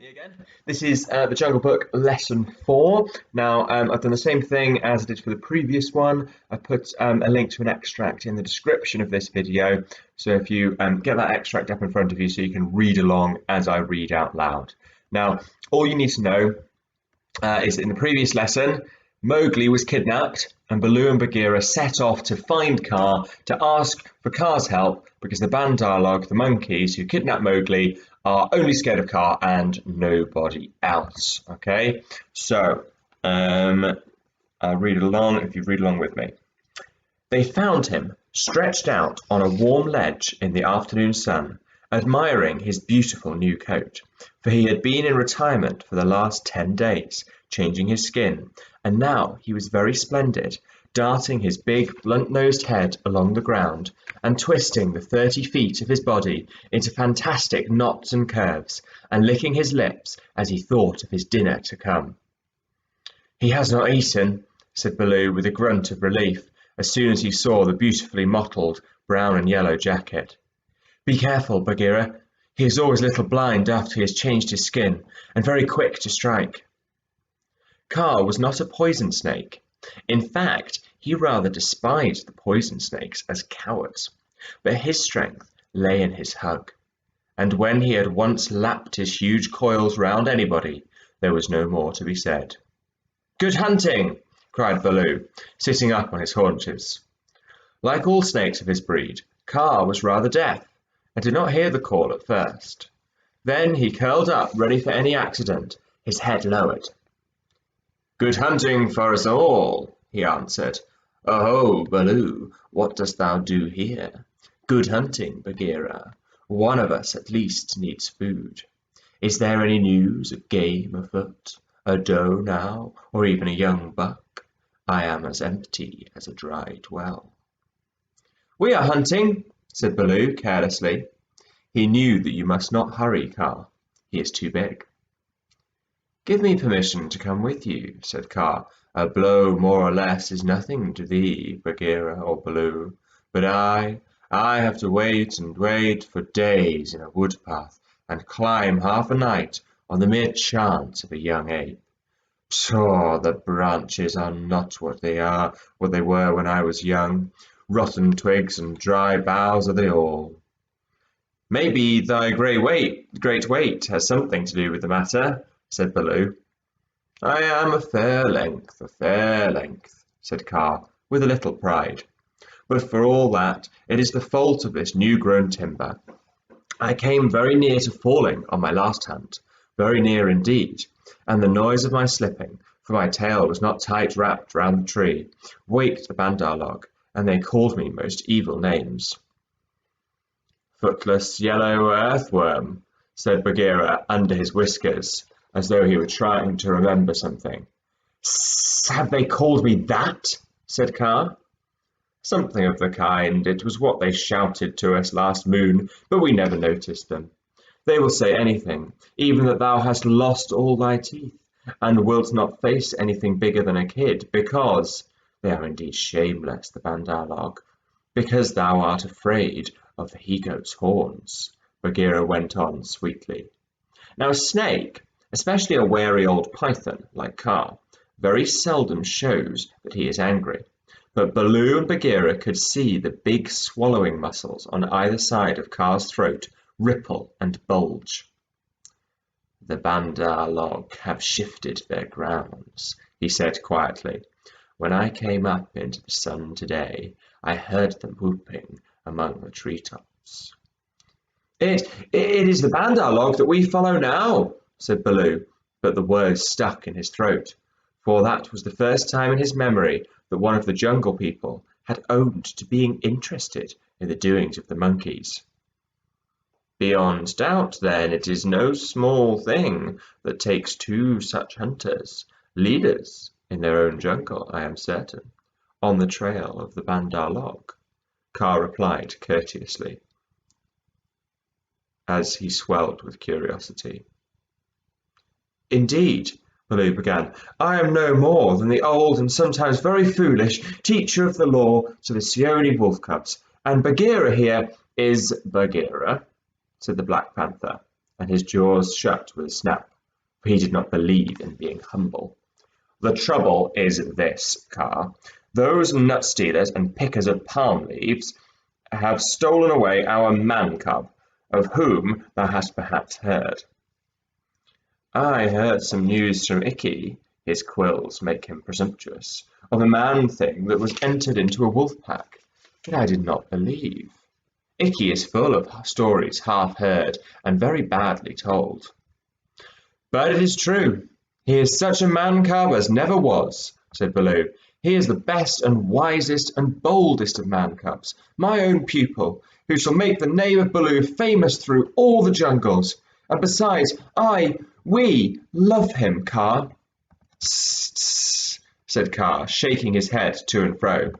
Me again. This is the Jungle Book Lesson 4. Now, I've done the same thing as I did for the previous one. I put a link to an extract in the description of this video. So if you get that extract up in front of you so you can read along as I read out loud. Now, all you need to know is that in the previous lesson, Mowgli was kidnapped and Baloo and Bagheera set off to find Kaa to ask for Kaa's help because the Bandar-log, the monkeys who kidnapped Mowgli, are only scared of Kaa and nobody else. Okay, so I'll read it along if you read along with me. They found him stretched out on a warm ledge in the afternoon sun, admiring his beautiful new coat, for he had been in retirement for the last 10 days, changing his skin, and now he was very splendid, darting his big blunt-nosed head along the ground and twisting the 30 feet of his body into fantastic knots and curves, and licking his lips as he thought of his dinner to come. "He has not eaten," said Baloo with a grunt of relief as soon as he saw the beautifully mottled brown and yellow jacket. "Be careful, Bagheera. He is always a little blind after he has changed his skin, and very quick to strike." Kaa was not a poison snake. In fact, he rather despised the poison snakes as cowards, but his strength lay in his hug, and when he had once lapped his huge coils round anybody, there was no more to be said. "Good hunting!" cried Baloo, sitting up on his haunches. Like all snakes of his breed, Kaa was rather deaf, and did not hear the call at first. Then he curled up ready for any accident, his head lowered. "Good hunting for us all," he answered. "Oh, Baloo, what dost thou do here? Good hunting, Bagheera. One of us at least needs food. Is there any news of game afoot? A doe now, or even a young buck? I am as empty as a dried well." "We are hunting," said Baloo carelessly. He knew that you must not hurry Kaa. He is too big. "Give me permission to come with you," said Kaa. "A blow more or less is nothing to thee, Bagheera or Baloo, but I have to wait and wait for days in a wood path and climb half a night on the mere chance of a young ape. Pshaw, the branches are not what they were when I was young. Rotten twigs and dry boughs are they all." "Maybe thy great weight has something to do with the matter," said Baloo. "I am a fair length, said Kaa, with a little pride. "But for all that, it is the fault of this new-grown timber. I came very near to falling on my last hunt, very near indeed, and the noise of my slipping, for my tail was not tight wrapped round the tree, waked the Bandar-log, and they called me most evil names." "Footless yellow earthworm," said Bagheera under his whiskers, as though he were trying to remember something. "Have they called me that?" said Kaa. "Something of the kind. It was what they shouted to us last moon, but we never noticed them. They will say anything, even that thou hast lost all thy teeth, and wilt not face anything bigger than a kid, because they are indeed shameless, the Bandar-log, because thou art afraid of the he-goat's horns," Bagheera went on sweetly. Now a snake, especially a wary old python like Kaa, very seldom shows that he is angry, but Baloo and Bagheera could see the big swallowing muscles on either side of Kaa's throat ripple and bulge. "The Bandar-log have shifted their grounds," he said quietly. "When I came up into the sun today, I heard them whooping among the treetops." It is the Bandar-log that we follow now," said Baloo, but the words stuck in his throat, for that was the first time in his memory that one of the jungle people had owned to being interested in the doings of the monkeys. "Beyond doubt, then, it is no small thing that takes two such hunters, leaders in their own jungle, I am certain, on the trail of the Bandar-log," Kaa replied courteously, as he swelled with curiosity. "Indeed," Baloo began, "I am no more than the old and sometimes very foolish teacher of the law to the Seoni wolf cubs, and Bagheera here is—" "Bagheera," said the Black Panther, and his jaws shut with a snap. for he did not believe in being humble. "The trouble is this, Kaa. Those nut stealers and pickers of palm leaves have stolen away our man cub, of whom thou hast perhaps heard." "I heard some news from Ikki," his quills make him presumptuous, "of a man-thing that was entered into a wolf-pack, but I did not believe. Ikki is full of stories half-heard and very badly told." "But it is true. He is such a man-cub as never was," said Baloo. "He is the best and wisest and boldest of man-cubs, my own pupil, who shall make the name of Baloo famous through all the jungles. And besides, we love him, Kaa." "Tss, tss," said Kaa, shaking his head to and fro.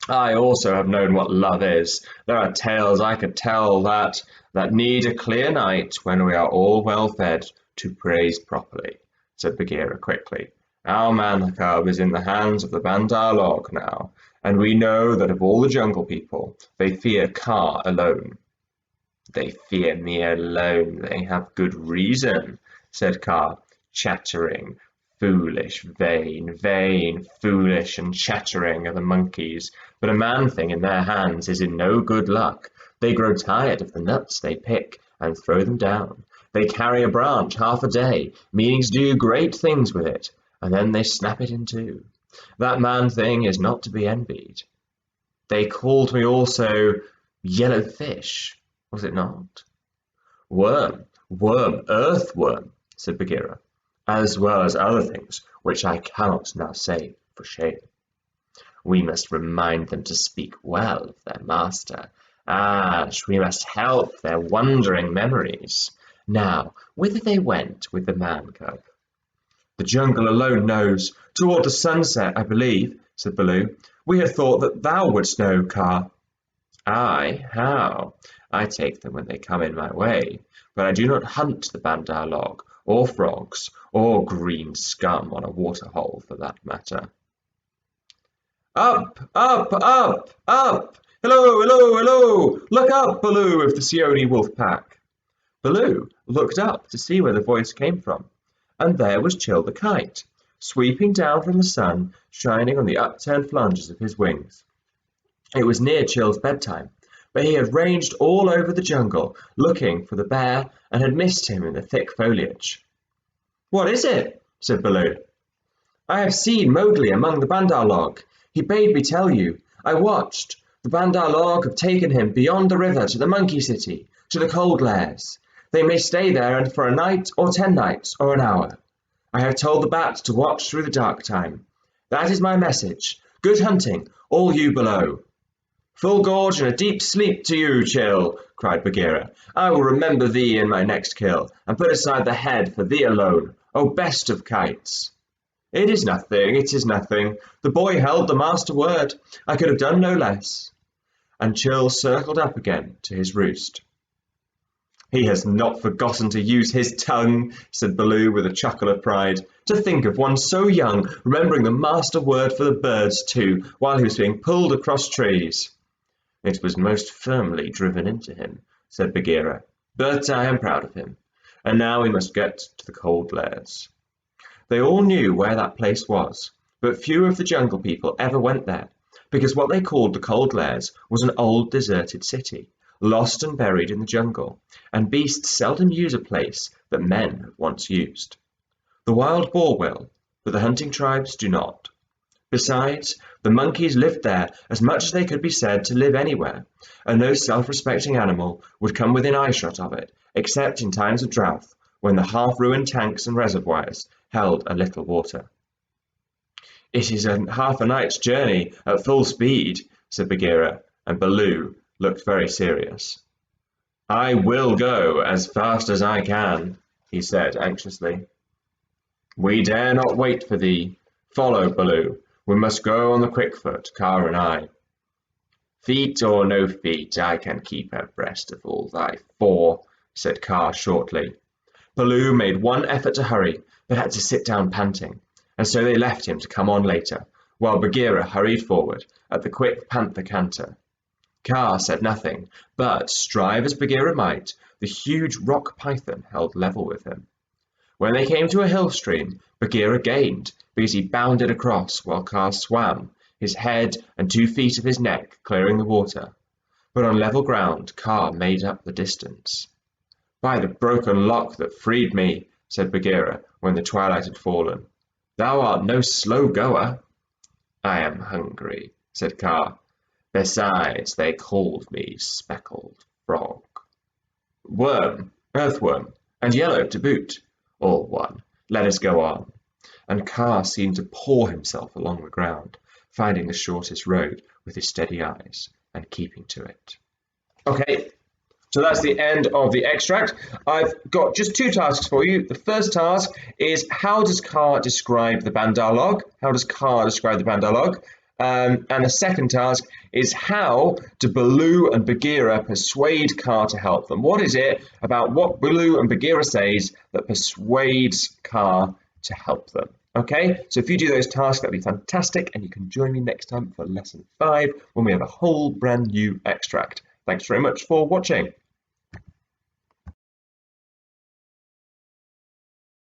"I also have known what love is. There are tales I could tell that need a clear night when we are all well fed to praise properly," said Bagheera quickly. "Our man cub is in the hands of the Bandar-log now, and we know that of all the jungle people, they fear Kaa alone." "They fear me alone. They have good reason," said Kaa, chattering. "Foolish, vain, vain, foolish and chattering are the monkeys, but a man-thing in their hands is in no good luck. They grow tired of the nuts they pick and throw them down. They carry a branch half a day, meaning to do great things with it, and then they snap it in two. That man-thing is not to be envied. They called me also yellow fish, was it not?" "Worm, earthworm," said Bagheera, "as well as other things which I cannot now say for shame. We must remind them to speak well of their master. We must help their wandering memories. Now, whither they went with the man-cub?" "The jungle alone knows. Toward the sunset, I believe," said Baloo. "We had thought that thou wouldst know, Kaa." "Aye, how? I take them when they come in my way, but I do not hunt the Bandar-log, or frogs, or green scum on a water-hole for that matter." "Up, up, up, up! Hello, hello, hello! Look up, Baloo of the Seeonee wolf pack!" Baloo looked up to see where the voice came from, and there was Chil the kite, sweeping down from the sun, shining on the upturned flanges of his wings. It was near Chil's bedtime, but he had ranged all over the jungle looking for the bear and had missed him in the thick foliage. "What is it?" said Baloo. "I have seen Mowgli among the Bandar-log. He bade me tell you. I watched. The Bandar-log have taken him beyond the river to the monkey city, to the cold lairs. They may stay there for a night or 10 nights or an hour. I have told the bat to watch through the dark time. That is my message. Good hunting, all you below." "Full gorge and a deep sleep to you, Chil," cried Bagheera. "I will remember thee in my next kill, and put aside the head for thee alone, O best of kites." "It is nothing, it is nothing. The boy held the master word. I could have done no less." And Chil circled up again to his roost. "He has not forgotten to use his tongue," said Baloo with a chuckle of pride. "To think of one so young remembering the master word for the birds too, while he was being pulled across trees." "It was most firmly driven into him," said Bagheera, "but I am proud of him. And now we must get to the cold lairs." They all knew where that place was, but few of the jungle people ever went there, because what they called the cold lairs was an old deserted city, lost and buried in the jungle, and beasts seldom use a place that men have once used. The wild boar will, but the hunting tribes do not. Besides, the monkeys lived there as much as they could be said to live anywhere, and no self-respecting animal would come within eyeshot of it, except in times of drought, when the half-ruined tanks and reservoirs held a little water. "It is half a night's journey at full speed," said Bagheera, and Baloo looked very serious. "I will go as fast as I can," he said anxiously. "We dare not wait for thee. Follow, Baloo. We must go on the quick foot, Kaa and I." "Feet or no feet, I can keep abreast of all thy four," said Kaa shortly. Baloo made one effort to hurry, but had to sit down panting, and so they left him to come on later, while Bagheera hurried forward at the quick panther canter. Kaa said nothing, but, strive as Bagheera might, the huge rock python held level with him. When they came to a hill stream, Bagheera gained, because he bounded across while Kaa swam, his head and 2 feet of his neck clearing the water. But on level ground, Kaa made up the distance. "By the broken lock that freed me," said Bagheera, when the twilight had fallen, "thou art no slow goer." "I am hungry," said Kaa. "Besides, they called me speckled frog." "Worm, earthworm, and yellow to boot. All one. Let us go on." And Kaa seemed to paw himself along the ground, finding the shortest road with his steady eyes and keeping to it. Okay, so that's the end of the extract. I've got just 2 tasks for you. The first task is, how does Kaa describe the Bandar-log? How does Kaa describe the Bandar-log? And the second task is, how do Baloo and Bagheera persuade Kaa to help them? What is it about what Baloo and Bagheera says that persuades Kaa to help them? Okay, so if you do those tasks, that'd be fantastic, and you can join me next time for lesson 5 when we have a whole brand new extract. Thanks very much for watching.